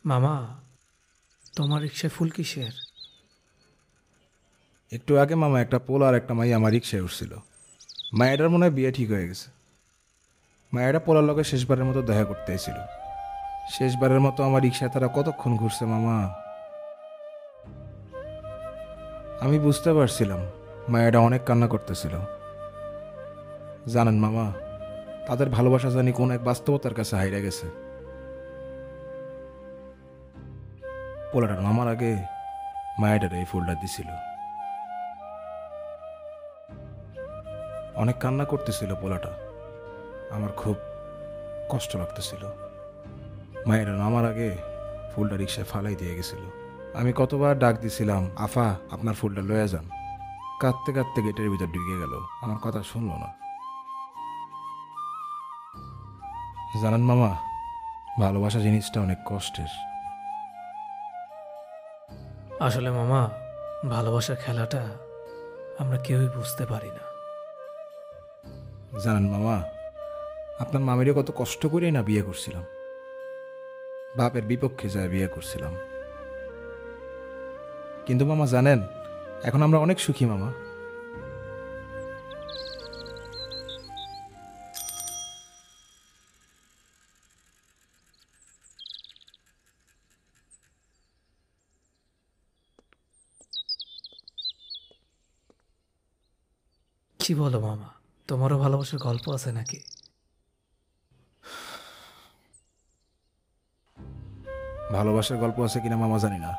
মামা, তোমার রিক্সায় ফুল কিসের? একটু আগে মামা একটা পোল আর একটা মাই আমার রিক্সায় উঠছিল। মায়েরার মনে হয় বিয়ে ঠিক হয়ে গেছে। মায়েরা পোলার লগে শেষবারের মতো দেখা করতে এসেছিল। শেষবারের মতো আমার রিক্সায় তারা কতক্ষণ ঘুরছে মামা। আমি বুঝতে পারছিলাম মায়েরা অনেক কান্না করতেছিল। জানেন মামা, তাদের ভালোবাসা জানি কোন এক বাস্তবতার কাছে হাইরা গেছে। পোলাটা নামার আগে মায়েরার এই ফুলটা দিছিল। অনেক কান্না করতেছিল পোলাটা। আমার খুব কষ্ট লাগতেছিল। মায়ের নামার আগে ফুলটা রিক্সায় ফালাই দিয়ে গেছিল। আমি কতবার ডাক দিছিলাম, আফা আপনার ফুলটা লয়ে যান। কাঁদতে কাঁদতে গেটের ভিতর ঢুকে গেল, আমার কথা শুনলো না। জানেন মামা, ভালোবাসা জিনিসটা অনেক কষ্টের। আসলে মামা, ভালোবাসার খেলাটা আমরা কেউই বুঝতে পারি না। জানেন মামা, আপনার মামিরে কত কষ্ট করেই না বিয়ে করছিলাম। বাপের বিপক্ষে যায় বিয়ে করছিলাম। কিন্তু মামা জানেন, এখন আমরা অনেক সুখী মামা। কি বলো মামা, তোমারও ভালোবাসার গল্প আছে নাকি? ভালোবাসার গল্প আছে কিনা মামা জানি না,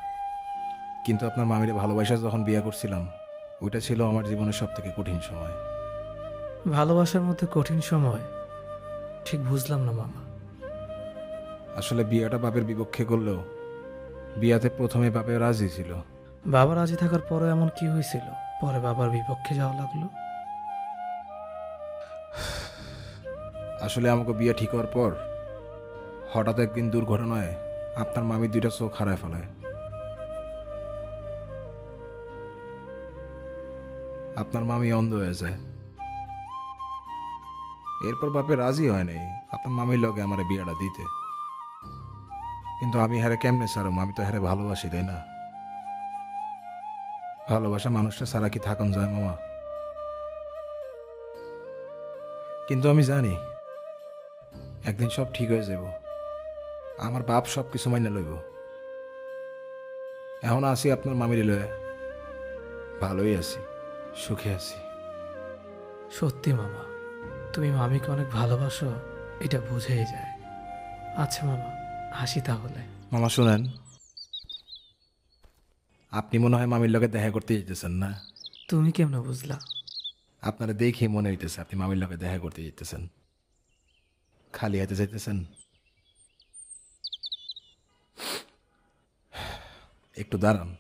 কিন্তু আপনার মামিরে ভালোবাসা যখন বিয়ে করছিলাম, ওইটা ছিল আমার জীবনের সব থেকে কঠিন সময়। ভালোবাসার মধ্যে কঠিন সময়? ঠিক বুঝলাম না মামা। আসলে বিয়েটা বাপের বিপক্ষে করলেও বিয়াতে প্রথমে বাপে রাজি ছিল। বাবা রাজি থাকার পরে এমন কি হয়েছিল পরে বাবার বিপক্ষে যাওয়া লাগলো? আসলে আমাকে বিয়ে ঠিক হওয়ার পর হঠাৎ একদিন দুর্ঘটনায় আপনার মামি দুইটা চোখ হারায় ফেলায়। আপনার মামি অন্ধ হয়ে যায়। এরপর বাপে রাজি হয় নাই আপনার মামির লগে আমার বিয়েটা দিতে। কিন্তু আমি হারে কেমনে ছাড়ম, আমি তো হারে ভালোবাসি, তাই না? ভালোবাসা মানুষটা ছাড়া কি থাকুন যায় মামা? কিন্তু আমি জানি একদিন সব ঠিক হয়ে যাব। আমার বাপ সব কিছু মাইনে লইব। এখন আছি আপনার মামির লয়ে, ভালোই আছি, সুখে আছি। সত্যি মামা, তুমি মামিকে অনেক ভালোবাসো, এটা বুঝেই যায়। আচ্ছা মামা, হাসি তাহলে। মামা শুনেন, আপনি মনে হয় মামির লগে দেখা করতে যেতেছেন না? তুমি কেমনে বুঝলা? আপনারা দেখে মনে হইতেছে আপনি মামির লগে দেখা করতে যেতেছেন। খালি হাতে যাইতেছেন? একটু দাঁড়ান।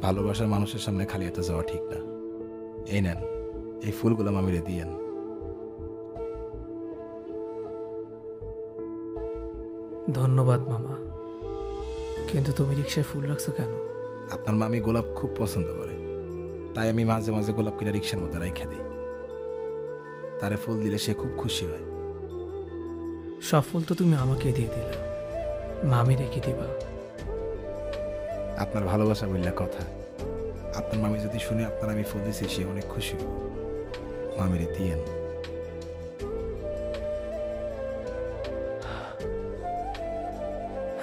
ভালোবাসার মানুষের সামনে খালি হাতে যাওয়া ঠিক না। এই নেন, এই ফুলগুলো মামিরে দিয়েন। ধন্যবাদ মামা, কিন্তু তুমি রিক্সায় ফুল রাখছো কেন? আপনার মামি গোলাপ খুব পছন্দ করে, তাই আমি মাঝে মাঝে গোলাপ কিনা রিক্সার মধ্যে রাইখা দিই। তারে ফুল দিলে সে খুব খুশি হয়। সব ফুল তো তুমি আমাকে দিয়ে দিলে, মামি রেখে দিবা? আপনার ভালোবাসা বললে কথা। আপনার মামি যদি শুনে আপনার আমি ফুল দিছি, সে অনেক খুশি হবে। মামিরে দিয়েন।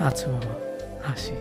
আচ্ছা মামা, হাসি।